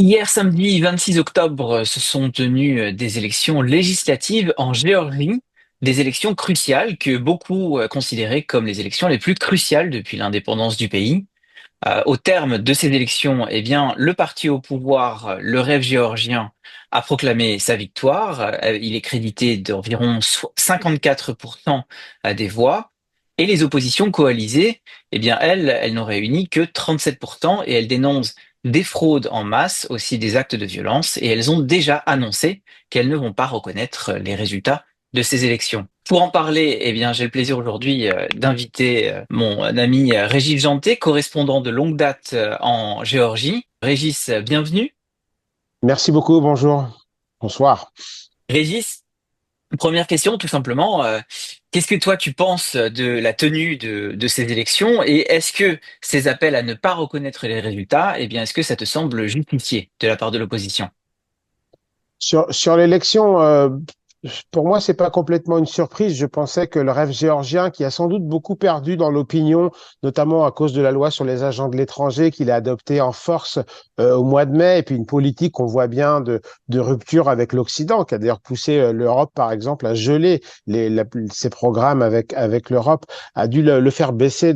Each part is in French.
Hier samedi 26 octobre se sont tenues des élections législatives en Géorgie, des élections cruciales que beaucoup considéraient comme les élections les plus cruciales depuis l'indépendance du pays. Au terme de ces élections, eh bien, le parti au pouvoir, le Rêve géorgien, a proclamé sa victoire. Il est crédité d'environ 54% des voix. Et les oppositions coalisées, eh bien, elles n'ont réuni que 37% et elles dénoncent des fraudes en masse, aussi des actes de violence, et elles ont déjà annoncé qu'elles ne vont pas reconnaître les résultats de ces élections. Pour en parler, eh bien, j'ai le plaisir aujourd'hui d'inviter mon ami Régis Janté, correspondant de longue date en Géorgie. Régis, bienvenue. Merci beaucoup, bonjour, bonsoir. Régis, première question, tout simplement. Qu'est-ce que toi tu penses de la tenue de ces élections et est-ce que ces appels à ne pas reconnaître les résultats, eh bien, est-ce que ça te semble justifié de la part de l'opposition? Sur l'élection, pour moi, c'est pas complètement une surprise. Je pensais que le rêve géorgien, qui a sans doute beaucoup perdu dans l'opinion, notamment à cause de la loi sur les agents de l'étranger qu'il a adoptée en force au mois de mai, et puis une politique qu'on voit bien de rupture avec l'Occident, qui a d'ailleurs poussé l'Europe, par exemple, à geler ses programmes avec l'Europe, a dû le faire baisser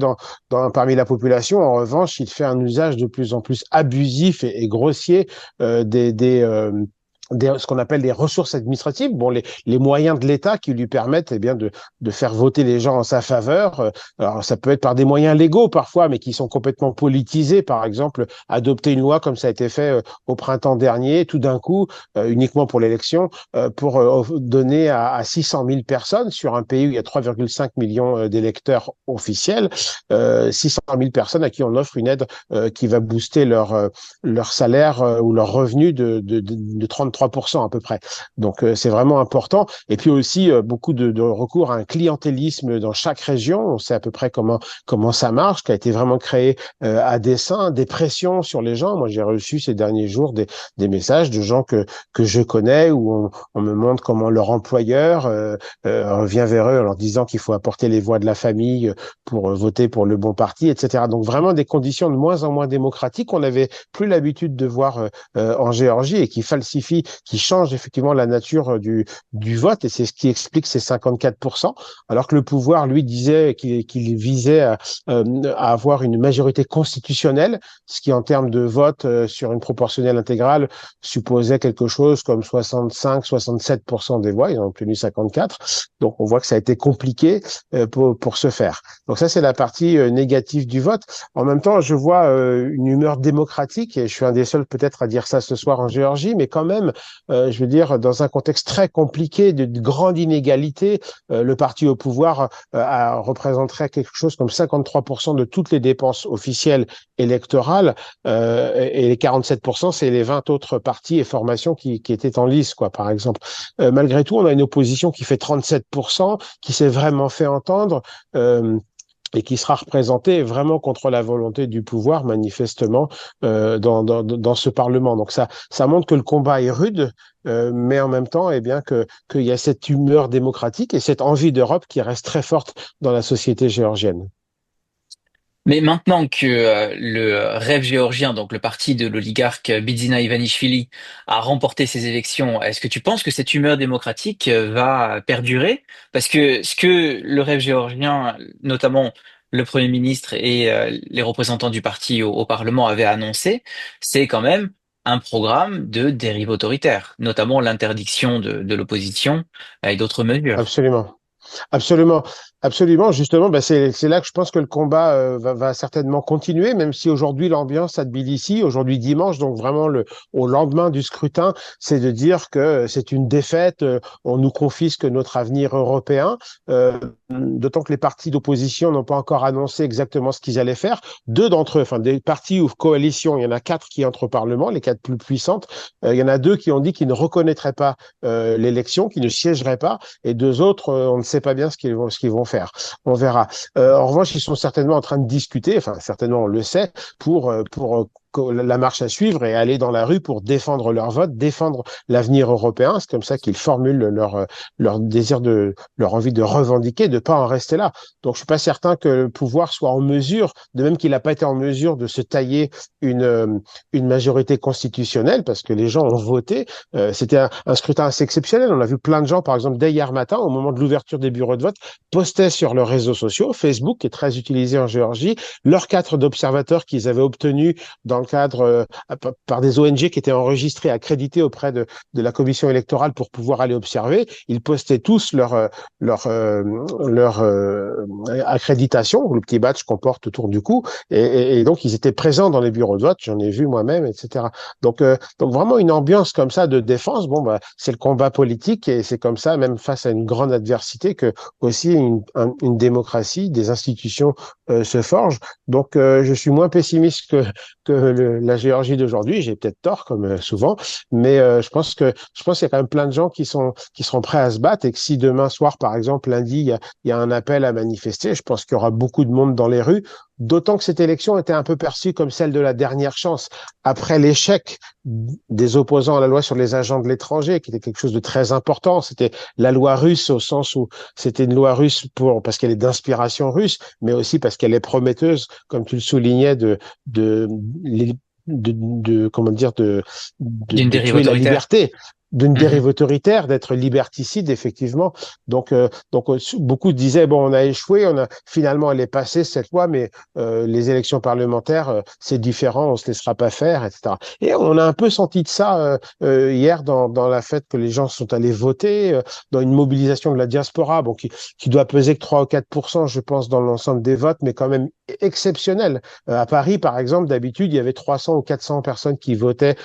parmi la population. En revanche, il fait un usage de plus en plus abusif et grossier ce qu'on appelle des ressources administratives, bon, les moyens de l'État qui lui permettent eh bien, de faire voter les gens en sa faveur. Alors, ça peut être par des moyens légaux parfois, mais qui sont complètement politisés. Par exemple, adopter une loi comme ça a été fait au printemps dernier, tout d'un coup, uniquement pour l'élection, pour donner à 600 000 personnes sur un pays où il y a 3,5 millions d'électeurs officiels, 600 000 personnes à qui on offre une aide qui va booster leur salaire ou leur revenu de 33% à peu près. Donc c'est vraiment important. Et puis aussi beaucoup de recours à un clientélisme dans chaque région. On sait à peu près comment ça marche, qui a été vraiment créé à dessein, des pressions sur les gens. Moi, j'ai reçu ces derniers jours des messages de gens que je connais où on me montre comment leur employeur revient vers eux en leur disant qu'il faut apporter les voix de la famille pour voter pour le bon parti, etc. Donc vraiment des conditions de moins en moins démocratiques qu'on n'avait plus l'habitude de voir en Géorgie et qui falsifient, qui changent effectivement la nature du vote et c'est ce qui explique ces 54%, alors que le pouvoir, lui, disait qu'il visait à avoir une majorité constitutionnelle, ce qui en termes de vote sur une proportionnelle intégrale supposait quelque chose comme 65-67% des voix, ils ont obtenu 54, donc on voit que ça a été compliqué pour se faire. Donc ça, c'est la partie négative du vote. En même temps, je vois une humeur démocratique, et je suis un des seuls peut-être à dire ça ce soir en Géorgie, mais quand même, je veux dire, dans un contexte très compliqué, de grande inégalité, le parti au pouvoir représenterait quelque chose comme 53% de toutes les dépenses officielles électorales, et les 47%, c'est les 20 autres partis et formations qui étaient en lice, quoi, par exemple. Malgré tout, on a une opposition qui fait 37%, qui s'est vraiment fait entendre. Et qui sera représenté vraiment contre la volonté du pouvoir, manifestement, dans ce Parlement. Donc ça montre que le combat est rude, mais en même temps, eh bien, qu'il y a cette humeur démocratique et cette envie d'Europe qui reste très forte dans la société géorgienne. Mais maintenant que le Rêve géorgien, donc le parti de l'oligarque Bidzina Ivanishvili, a remporté ces élections, est-ce que tu penses que cette humeur démocratique va perdurer? Parce que ce que le Rêve géorgien, notamment le Premier ministre et les représentants du parti au Parlement avaient annoncé, c'est quand même un programme de dérive autoritaire, notamment l'interdiction de l'opposition et d'autres mesures. Absolument. Absolument, absolument. Justement, ben c'est là que je pense que le combat va certainement continuer, même si aujourd'hui l'ambiance à Tbilissi, aujourd'hui dimanche, donc vraiment au lendemain du scrutin, c'est de dire que c'est une défaite, on nous confisque notre avenir européen, d'autant que les partis d'opposition n'ont pas encore annoncé exactement ce qu'ils allaient faire. Deux d'entre eux, enfin des partis ou coalitions, il y en a quatre qui entrent au Parlement, les quatre plus puissantes, il y en a deux qui ont dit qu'ils ne reconnaîtraient pas l'élection, qu'ils ne siégeraient pas, et deux autres, on ne sait pas bien ce qu'ils vont faire. On verra. En revanche, ils sont certainement en train de discuter, enfin certainement on le sait, pour la marche à suivre et aller dans la rue pour défendre leur vote, défendre l'avenir européen. C'est comme ça qu'ils formulent leur désir leur envie de revendiquer, de pas en rester là. Donc, je suis pas certain que le pouvoir soit en mesure, de même qu'il n'a pas été en mesure de se tailler une majorité constitutionnelle parce que les gens ont voté. C'était un scrutin assez exceptionnel. On a vu plein de gens, par exemple, dès hier matin, au moment de l'ouverture des bureaux de vote, postaient sur leurs réseaux sociaux, Facebook, qui est très utilisé en Géorgie, leurs cadres d'observateurs qu'ils avaient obtenus dans le cadre par des ONG qui étaient enregistrés, accrédités auprès de la commission électorale pour pouvoir aller observer. Ils postaient tous leur accréditation, le petit badge qu'on porte autour du cou, et donc ils étaient présents dans les bureaux de vote. J'en ai vu moi-même, etc. Donc vraiment une ambiance comme ça de défense. Bon, bah, c'est le combat politique et c'est comme ça, même face à une grande adversité, que aussi une démocratie, des institutions se forgent. Donc je suis moins pessimiste que la Géorgie d'aujourd'hui. J'ai peut-être tort, comme souvent, mais je pense qu'il y a quand même plein de gens qui seront prêts à se battre et que si demain soir, par exemple, lundi, il y a un appel à manifester, je pense qu'il y aura beaucoup de monde dans les rues. D'autant que cette élection était un peu perçue comme celle de la dernière chance. Après l'échec des opposants à la loi sur les agents de l'étranger, qui était quelque chose de très important, c'était la loi russe au sens où c'était une loi russe parce qu'elle est d'inspiration russe, mais aussi parce qu'elle est prometteuse, comme tu le soulignais, de, comment dire, d'une de dérive tuer la autoritaire. liberté, d'une Mhm. dérive autoritaire, d'être liberticide, effectivement. Donc, beaucoup disaient, bon, on a échoué, finalement, elle est passée, cette loi, mais les élections parlementaires, c'est différent, on se laissera pas faire, etc. Et on a un peu senti de ça hier dans la fête que les gens sont allés voter, dans une mobilisation de la diaspora, bon, qui doit peser que 3 ou 4%, je pense, dans l'ensemble des votes, mais quand même exceptionnel. À Paris, par exemple, d'habitude, il y avait 300 ou 400 personnes qui votaient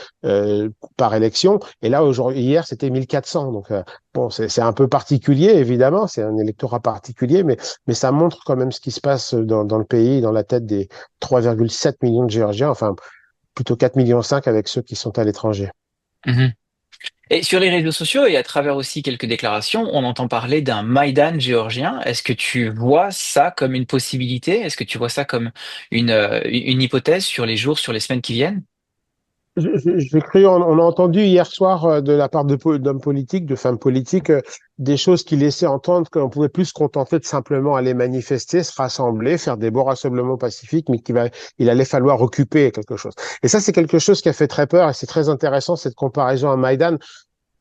par élection, et là, hier, c'était 1400. Donc, bon, c'est un peu particulier, évidemment, c'est un électorat particulier, mais ça montre quand même ce qui se passe dans le pays, dans la tête des 3,7 millions de Géorgiens, enfin, plutôt 4,5 millions avec ceux qui sont à l'étranger. Mhm. Et sur les réseaux sociaux et à travers aussi quelques déclarations, on entend parler d'un Maïdan géorgien. Est-ce que tu vois ça comme une possibilité? Est-ce que tu vois ça comme une hypothèse sur les jours, sur les semaines qui viennent? J'ai cru, on a entendu hier soir de la part d'hommes politiques, de femmes politiques, des choses qui laissaient entendre qu'on pouvait plus se contenter de simplement aller manifester, se rassembler, faire des beaux rassemblements pacifiques, mais il allait falloir occuper quelque chose. Et ça, c'est quelque chose qui a fait très peur et c'est très intéressant, cette comparaison à Maïdan.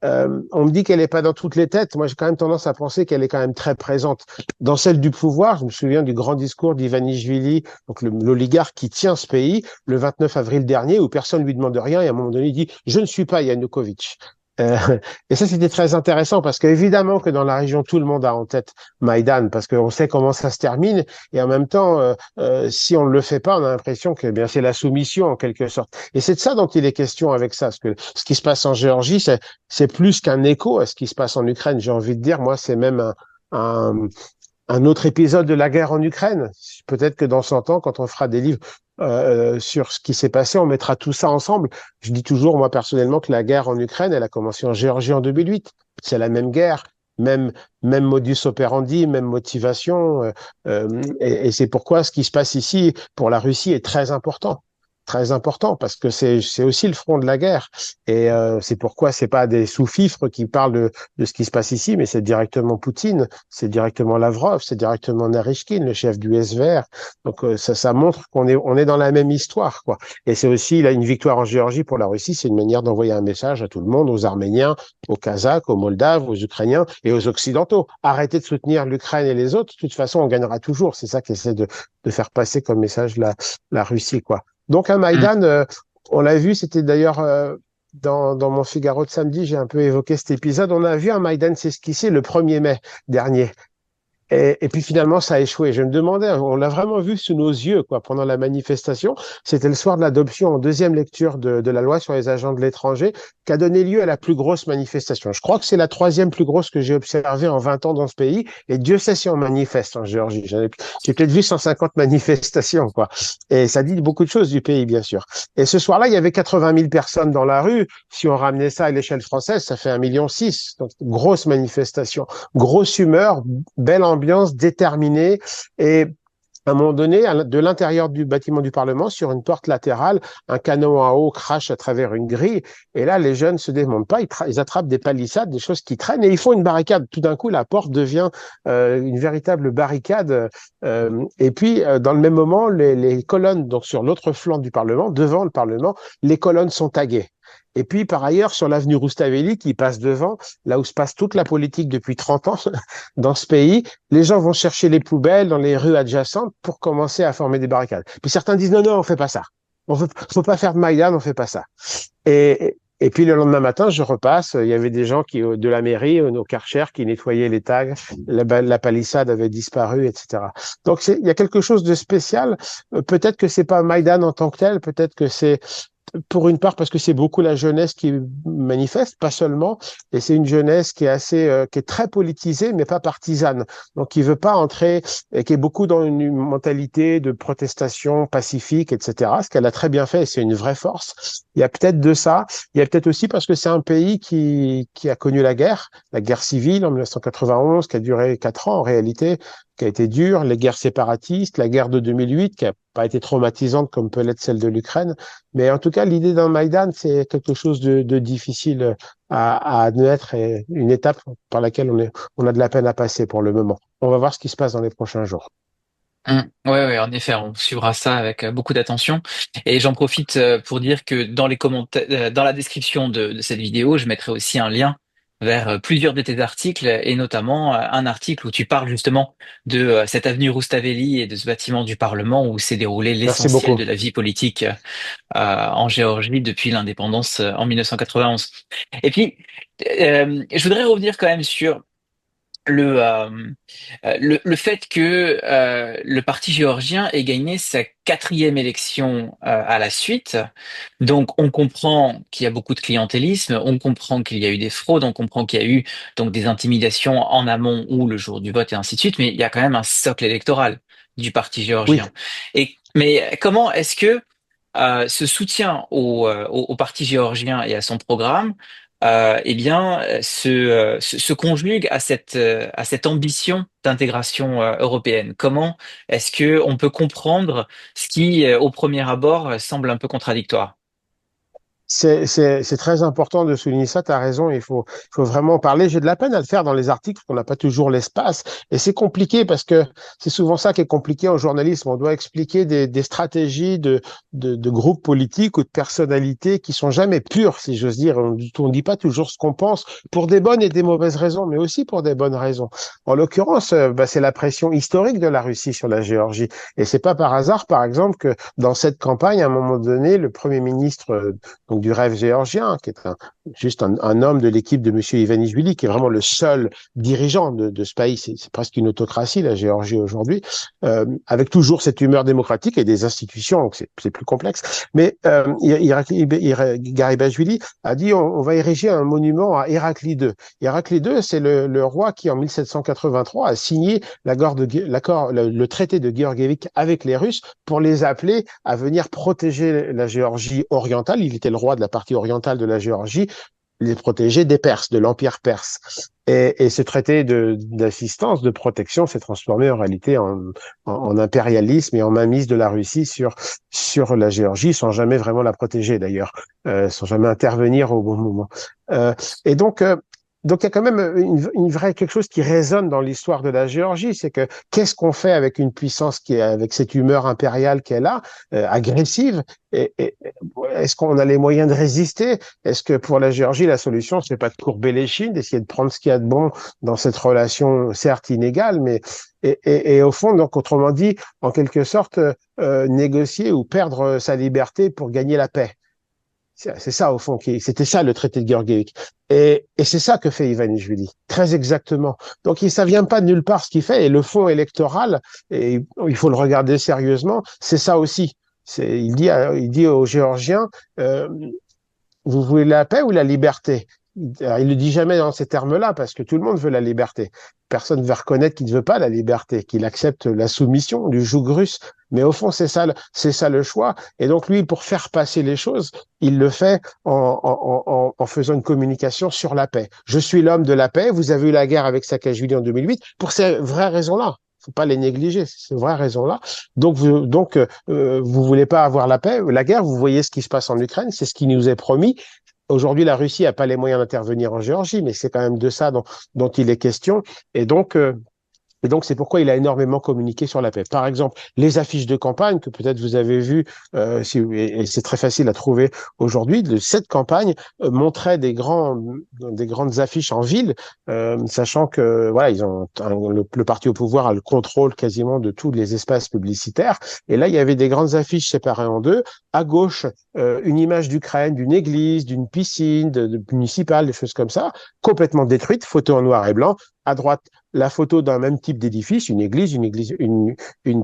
On me dit qu'elle n'est pas dans toutes les têtes. Moi, j'ai quand même tendance à penser qu'elle est quand même très présente. Dans celle du pouvoir, je me souviens du grand discours d'Ivanishvili, donc l'oligarque qui tient ce pays, le 29 avril dernier, où personne ne lui demande rien, et à un moment donné, il dit « Je ne suis pas Yanukovych ». Euh, et ça, c'était très intéressant parce qu'évidemment que dans la région, tout le monde a en tête Maïdan parce qu'on sait comment ça se termine. Et en même temps, si on ne le fait pas, on a l'impression que eh bien c'est la soumission en quelque sorte. Et c'est de ça dont il est question avec ça. Parce que ce qui se passe en Géorgie, c'est plus qu'un écho à ce qui se passe en Ukraine. J'ai envie de dire, moi, c'est même un, un autre épisode de la guerre en Ukraine. Peut-être que dans 100 ans, quand on fera des livres sur ce qui s'est passé, on mettra tout ça ensemble. Je dis toujours, moi personnellement, que la guerre en Ukraine, elle a commencé en Géorgie en 2008. C'est la même guerre, même, même modus operandi, même motivation. Et c'est pourquoi ce qui se passe ici pour la Russie est très important. Très important parce que c'est aussi le front de la guerre et c'est pourquoi c'est pas des sous-fifres qui parlent de ce qui se passe ici, mais c'est directement Poutine, c'est directement Lavrov, c'est directement Narishkin, le chef du SVR. Donc ça montre on est dans la même histoire, quoi. Et c'est aussi là une victoire en Géorgie pour la Russie, c'est une manière d'envoyer un message à tout le monde, aux Arméniens, aux Kazakhs, aux Moldaves, aux Ukrainiens et aux Occidentaux. Arrêtez de soutenir l'Ukraine et les autres. De toute façon, on gagnera toujours. C'est ça qu'essaie de faire passer comme message la Russie, quoi. Donc un Mhm. Maïdan, on l'a vu, c'était d'ailleurs dans mon Figaro de samedi, j'ai un peu évoqué cet épisode. On a vu un Maïdan s'esquisser le 1er mai dernier. Et puis finalement, ça a échoué. Je me demandais, on l'a vraiment vu sous nos yeux, quoi, pendant la manifestation. C'était le soir de l'adoption en deuxième lecture de la loi sur les agents de l'étranger, qui a donné lieu à la plus grosse manifestation. Je crois que c'est la troisième plus grosse que j'ai observée en 20 ans dans ce pays. Et Dieu sait si on manifeste en Géorgie. J'ai peut-être vu 150 manifestations, quoi. Et ça dit beaucoup de choses du pays, bien sûr. Et ce soir-là, il y avait 80 000 personnes dans la rue. Si on ramenait ça à l'échelle française, ça fait 1,6 million. Donc, grosse manifestation, grosse humeur, belle ambiance, déterminée et À un moment donné, de l'intérieur du bâtiment du Parlement, sur une porte latérale, un canon à eau crache à travers une grille. Et là, les jeunes se démontent pas, ils attrapent des palissades, des choses qui traînent, et ils font une barricade. Tout d'un coup, la porte devient une véritable barricade. Et puis, dans le même moment, les colonnes, donc sur l'autre flanc du Parlement, devant le Parlement, les colonnes sont taguées. Et puis, par ailleurs, sur l'avenue Roustavéli, qui passe devant, là où se passe toute la politique depuis 30 ans dans ce pays, les gens vont chercher les poubelles dans les rues adjacentes pour commencer à former des barricades. Puis certains disent non, non, on fait pas ça. On faut pas faire de Maïdan, on fait pas ça. Et puis le lendemain matin, je repasse, il y avait des gens de la mairie, nos Karcher, qui nettoyaient les tags, la palissade avait disparu, etc. Donc il y a quelque chose de spécial. Peut-être que c'est pas Maïdan en tant que tel, peut-être que c'est pour une part parce que c'est beaucoup la jeunesse qui manifeste, pas seulement, et c'est une jeunesse qui est qui est très politisée, mais pas partisane. Donc, qui veut pas entrer et qui est beaucoup dans une mentalité de protestation pacifique, etc. Ce qu'elle a très bien fait, et c'est une vraie force. Il y a peut-être de ça. Il y a peut-être aussi parce que c'est un pays qui a connu la guerre civile en 1991, qui a duré 4 ans en réalité, qui a été dure, les guerres séparatistes, la guerre de 2008, qui a pas été traumatisante comme peut l'être celle de l'Ukraine. Mais en tout cas, l'idée d'un Maïdan, c'est quelque chose de difficile à admettre et une étape par laquelle on a de la peine à passer pour le moment. On va voir ce qui se passe dans les prochains jours. Ouais, ouais, en effet, on suivra ça avec beaucoup d'attention. Et j'en profite pour dire que dans les commentaires, dans la description de cette vidéo, je mettrai aussi un lien vers plusieurs de tes articles, et notamment un article où tu parles justement de cette avenue Roustavéli et de ce bâtiment du Parlement où s'est déroulé Merci l'essentiel beaucoup. de la vie politique en Géorgie depuis l'indépendance en 1991. Et puis, je voudrais revenir quand même sur le, euh, le fait que le parti géorgien ait gagné sa quatrième élection à la suite. Donc, on comprend qu'il y a beaucoup de clientélisme, on comprend qu'il y a eu des fraudes, on comprend qu'il y a eu donc des intimidations en amont ou le jour du vote et ainsi de suite, mais il y a quand même un socle électoral du parti Oui, géorgien. Mais comment est-ce que ce soutien au parti géorgien et à son programme, eh bien, se conjugue à cette ambition d'intégration européenne. Comment est-ce que on peut comprendre ce qui, au premier abord, semble un peu contradictoire? c'est très important de souligner ça, tu as raison, il faut vraiment en parler. J'ai de la peine à le faire dans les articles, qu'on n'a pas toujours l'espace. Et c'est compliqué parce que c'est souvent ça qui est compliqué en journalisme. On doit expliquer des stratégies de groupes politiques ou de personnalités qui sont jamais pures, si j'ose dire. On dit pas toujours ce qu'on pense pour des bonnes et des mauvaises raisons, mais aussi pour des bonnes raisons. En l'occurrence, bah, c'est la pression historique de la Russie sur la Géorgie. Et c'est pas par hasard, par exemple, que dans cette campagne, à un moment donné, le premier ministre donc du rêve géorgien, qui est juste un homme de l'équipe de M. Ivanishvili, qui est vraiment le seul dirigeant de ce pays. C'est presque une autocratie, la Géorgie aujourd'hui, avec toujours cette humeur démocratique et des institutions, donc c'est plus complexe. Mais Garibashvili a dit on va ériger un monument à Héraclide II. Héraclide II, c'est le roi qui, en 1783, a signé le traité de Georgievsk avec les Russes pour les appeler à venir protéger la Géorgie orientale. Il était le roi de la partie orientale de la Géorgie, les protéger des Perses, de l'Empire perse. Et ce traité d'assistance, de protection s'est transformé en réalité en impérialisme et en mainmise de la Russie sur la Géorgie, sans jamais vraiment la protéger d'ailleurs, sans jamais intervenir au bon moment. Euh, et donc il y a quand même une vraie quelque chose qui résonne dans l'histoire de la Géorgie, c'est que qu'est-ce qu'on fait avec une puissance qui est avec cette humeur impériale qu'elle a, agressive, et est-ce qu'on a les moyens de résister? Est-ce que pour la Géorgie, la solution, c'est pas de courber les chines, d'essayer de prendre ce qu'il y a de bon dans cette relation, certes inégale, mais et au fond, donc autrement dit, en quelque sorte, négocier ou perdre sa liberté pour gagner la paix. C'est ça, au fond, c'était ça le traité de Georgievsk. Et c'est ça que fait Ivanishvili, très exactement. Donc, ça vient pas de nulle part ce qu'il fait, et le fond électoral, et il faut le regarder sérieusement, c'est ça aussi. Il dit aux Géorgiens, vous voulez la paix ou la liberté? Alors, il ne le dit jamais dans ces termes-là parce que tout le monde veut la liberté. Personne ne va reconnaître qu'il ne veut pas la liberté, qu'il accepte la soumission du joug russe. Mais au fond, c'est ça le choix. Et donc lui, pour faire passer les choses, il le fait en faisant une communication sur la paix. Je suis l'homme de la paix. Vous avez eu la guerre avec Saakashvili en 2008 pour ces vraies raisons-là. faut pas les négliger, c'est une vraie raison-là. Vous voulez pas avoir la paix, la guerre, vous voyez ce qui se passe en Ukraine, c'est ce qui nous est promis. Aujourd'hui, la Russie n'a pas les moyens d'intervenir en Géorgie, mais c'est quand même de ça dont il est question. Et donc, euh, et donc, c'est pourquoi il a énormément communiqué sur la paix. Par exemple, les affiches de campagne que peut-être vous avez vues, et c'est très facile à trouver aujourd'hui, cette campagne montrait des grandes affiches en ville, sachant que voilà, le parti au pouvoir a le contrôle quasiment de tous les espaces publicitaires. Et là, il y avait des grandes affiches séparées en deux. À gauche, une image d'Ukraine, d'une église, d'une piscine, de municipale, des choses comme ça, complètement détruite, photo en noir et blanc. À droite, la photo d'un même type d'édifice, une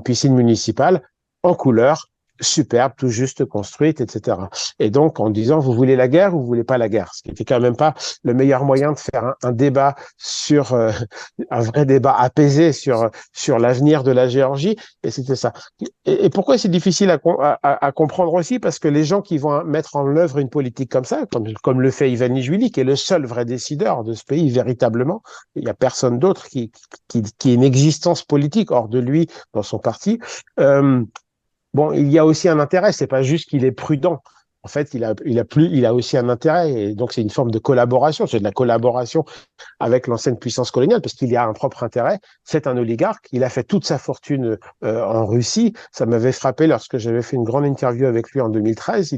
piscine municipale en couleur, superbe, tout juste construite, etc. Et donc, en disant, vous voulez la guerre ou vous voulez pas la guerre? Ce qui n'était quand même pas le meilleur moyen de faire un débat un vrai débat apaisé sur l'avenir de la Géorgie. Et c'était ça. Et pourquoi c'est difficile à comprendre aussi? Parce que les gens qui vont mettre en œuvre une politique comme ça, comme le fait Ivanishvili, qui est le seul vrai décideur de ce pays véritablement, il n'y a personne d'autre qui ait une existence politique hors de lui dans son parti. Euh, Bon, il y a aussi un intérêt, c'est pas juste qu'il est prudent. En fait, il a aussi un intérêt, et donc c'est une forme de collaboration. C'est de la collaboration avec l'ancienne puissance coloniale, parce qu'il y a un propre intérêt. C'est un oligarque. Il a fait toute sa fortune en Russie. Ça m'avait frappé lorsque j'avais fait une grande interview avec lui en 2013.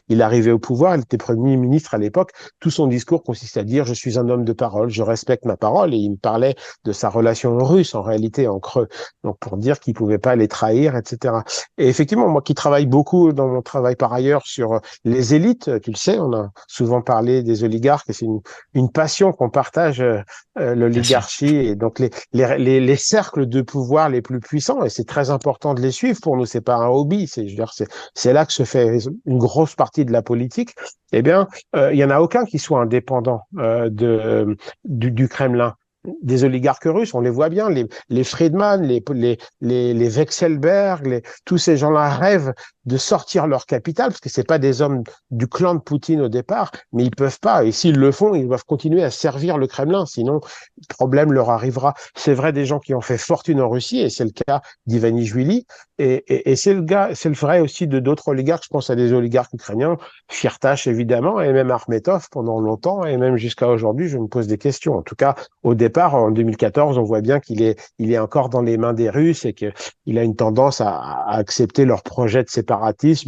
Il arrivait au pouvoir, il était premier ministre à l'époque. Tout son discours consistait à dire: je suis un homme de parole, je respecte ma parole. Et il me parlait de sa relation russe, en réalité, en creux. Donc, pour dire qu'il pouvait pas les trahir, etc. Et effectivement, moi qui travaille beaucoup dans mon travail par ailleurs sur les élites, tu le sais, on a souvent parlé des oligarques, et c'est une passion qu'on partage, Bien sûr. l'oligarchie et donc les cercles de pouvoir les plus puissants, et c'est très important de les suivre pour nous, c'est pas un hobby, je veux dire, c'est là que se fait une grosse partie de la politique. Eh bien, il y en a aucun qui soit indépendant du Kremlin. Des oligarques russes, on les voit bien, les Friedman, les Vekselberg, tous ces gens-là rêvent de sortir leur capital, parce que c'est pas des hommes du clan de Poutine au départ, mais ils peuvent pas. Et s'ils le font, ils doivent continuer à servir le Kremlin, sinon le problème leur arrivera. C'est vrai des gens qui ont fait fortune en Russie, et c'est le cas d'Ivanishvili, et c'est le vrai aussi de d'autres oligarques. Je pense à des oligarques ukrainiens, Firtash évidemment, et même Armetov pendant longtemps, et même jusqu'à aujourd'hui, je me pose des questions. En tout cas, au départ, en 2014, on voit bien il est encore dans les mains des Russes, et qu'il a une tendance à accepter leurs projets de séparatisme.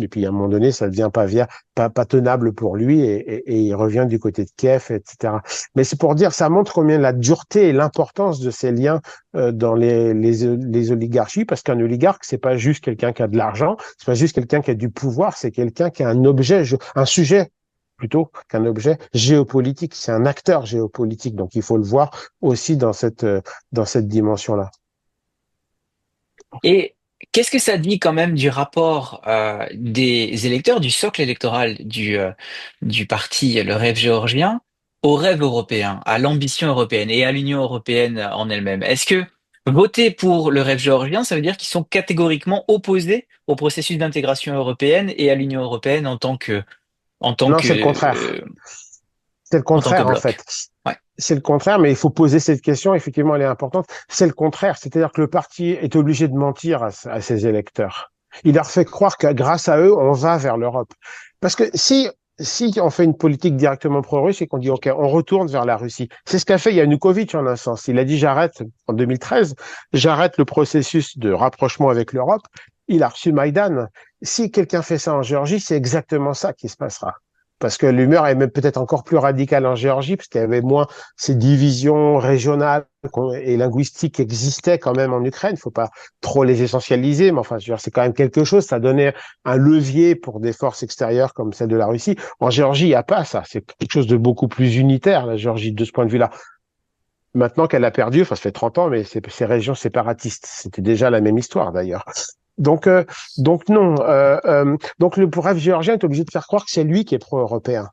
Et puis, à un moment donné, ça devient pas tenable pour lui, et il revient du côté de Kiev, etc. Mais c'est pour dire, ça montre combien la dureté et l'importance de ces liens dans les oligarchies, parce qu'un oligarque, c'est pas juste quelqu'un qui a de l'argent, c'est pas juste quelqu'un qui a du pouvoir, c'est quelqu'un qui a un sujet plutôt qu'un objet géopolitique. C'est un acteur géopolitique, donc il faut le voir aussi dans cette dimension-là. Et qu'est-ce que ça dit quand même du rapport des électeurs, du socle électoral du parti Le Rêve géorgien au rêve européen, à l'ambition européenne et à l'Union européenne en elle-même? Est-ce que voter pour le rêve géorgien, ça veut dire qu'ils sont catégoriquement opposés au processus d'intégration européenne et à l'Union européenne en tant Non, que, c'est le contraire. euh, C'est le en tant que contraire, en bloc? fait. Ouais. C'est le contraire, mais il faut poser cette question. Effectivement, elle est importante. C'est le contraire. C'est-à-dire que le parti est obligé de mentir à ses électeurs. Il leur fait croire que grâce à eux, on va vers l'Europe. Parce que si on fait une politique directement pro-russe et qu'on dit, OK, on retourne vers la Russie, c'est ce qu'a fait Yanukovych en un sens. Il a dit, j'arrête, en 2013, j'arrête le processus de rapprochement avec l'Europe. Il a reçu Maïdan. Si quelqu'un fait ça en Géorgie, c'est exactement ça qui se passera. Parce que l'humeur est même peut-être encore plus radicale en Géorgie, parce qu'il y avait moins ces divisions régionales et linguistiques qui existaient quand même en Ukraine. Il ne faut pas trop les essentialiser, mais enfin, je veux dire, c'est quand même quelque chose. Ça donnait un levier pour des forces extérieures comme celle de la Russie. En Géorgie, il n'y a pas ça. C'est quelque chose de beaucoup plus unitaire, la Géorgie, de ce point de vue-là. Maintenant qu'elle a perdu, enfin, ça fait 30 ans, mais ces régions séparatistes, c'était déjà la même histoire d'ailleurs. Donc, euh, donc non. Donc le bref géorgien est obligé de faire croire que c'est lui qui est pro-européen.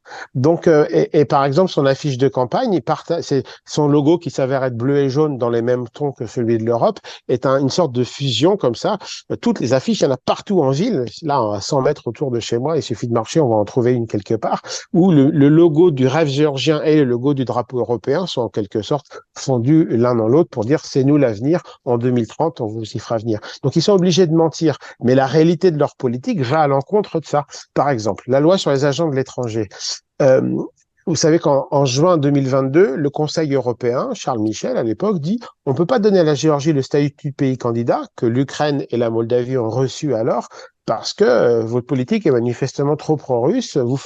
Et par exemple, son affiche de campagne, c'est son logo qui s'avère être bleu et jaune dans les mêmes tons que celui de l'Europe, une sorte de fusion comme ça. Toutes les affiches, il y en a partout en ville. Là, à 100 mètres autour de chez moi, il suffit de marcher, on va en trouver une quelque part, où le logo du rêve géorgien et le logo du drapeau européen sont en quelque sorte fondus l'un dans l'autre pour dire c'est nous l'avenir. En 2030, on vous y fera venir. Donc, ils sont obligés de mentir. Mais la réalité de leur politique va à l'encontre de ça. Par exemple, la loi sur les agents de l'étranger. Euh, vous savez qu'en juin 2022, le Conseil européen, Charles Michel à l'époque, dit on ne peut pas donner à la Géorgie le statut de pays candidat que l'Ukraine et la Moldavie ont reçu alors parce que votre politique est manifestement trop pro-russe. Vous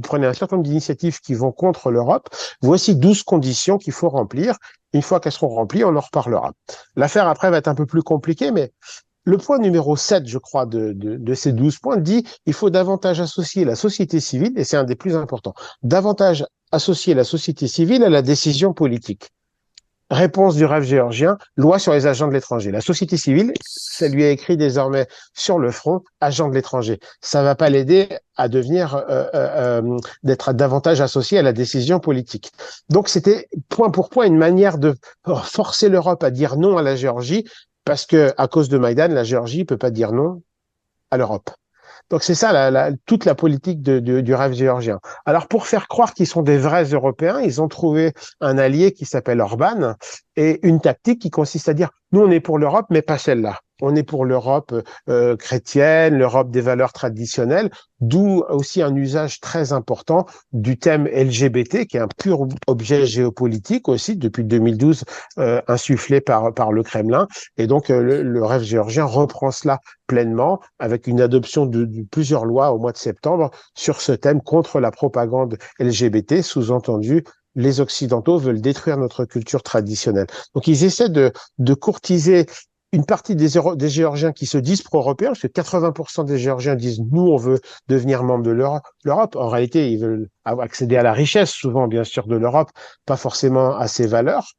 prenez un certain nombre d'initiatives qui vont contre l'Europe. Voici 12 conditions qu'il faut remplir. Une fois qu'elles seront remplies, on en reparlera. L'affaire après va être un peu plus compliquée, mais le point numéro 7, je crois, de ces 12 points dit il faut davantage associer la société civile, et c'est un des plus importants, davantage associer la société civile à la décision politique. Réponse du rêve géorgien, loi sur les agents de l'étranger. La société civile, ça lui est écrit désormais sur le front, agent de l'étranger. Ça ne va pas l'aider à devenir, d'être davantage associé à la décision politique. Donc c'était point pour point une manière de forcer l'Europe à dire non à la Géorgie, parce que à cause de Maïdan, la Géorgie peut pas dire non à l'Europe. Donc c'est ça toute la politique du rêve géorgien. Alors pour faire croire qu'ils sont des vrais Européens, ils ont trouvé un allié qui s'appelle Orban et une tactique qui consiste à dire nous on est pour l'Europe mais pas celle-là. On est pour l'Europe chrétienne, l'Europe des valeurs traditionnelles, d'où aussi un usage très important du thème LGBT, qui est un pur objet géopolitique aussi depuis 2012, insufflé par le Kremlin. Et donc le rêve géorgien reprend cela pleinement avec une adoption de plusieurs lois au mois de septembre sur ce thème contre la propagande LGBT, sous-entendu les Occidentaux veulent détruire notre culture traditionnelle. Donc ils essaient de courtiser une partie des Géorgiens qui se disent pro-européens, parce que 80% des Géorgiens disent nous, on veut devenir membre de l'Europe. En réalité, ils veulent accéder à la richesse, souvent bien sûr, de l'Europe, pas forcément à ses valeurs.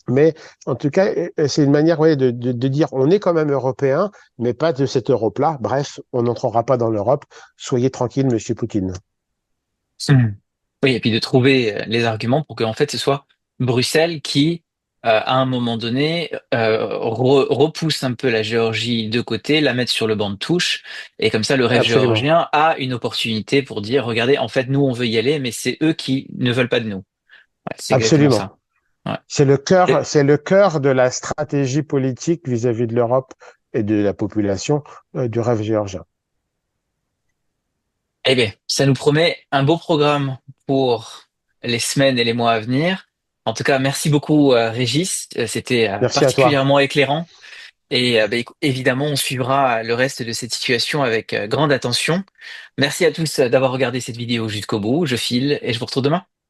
Mais en tout cas, c'est une manière ouais, de dire on est quand même européen, mais pas de cette Europe-là. Bref, on n'entrera pas dans l'Europe. Soyez tranquille, Monsieur Poutine. Hmm. Oui, et puis de trouver les arguments pour qu'en fait ce soit Bruxelles qui, à un moment donné, repousse un peu la Géorgie de côté, la mette sur le banc de touche, et comme ça le rêve Absolument. géorgien a une opportunité pour dire, regardez, en fait nous on veut y aller, mais c'est eux qui ne veulent pas de nous. Ouais, c'est exactement Absolument. ça. Ouais. Et- C'est le cœur de la stratégie politique vis-à-vis de l'Europe et de la population du rêve géorgien. Eh bien, ça nous promet un beau programme pour les semaines et les mois à venir. En tout cas, merci beaucoup, Régis. C'était Merci à toi. particulièrement éclairant. Et évidemment, on suivra le reste de cette situation avec grande attention. Merci à tous d'avoir regardé cette vidéo jusqu'au bout. Je file et je vous retrouve demain.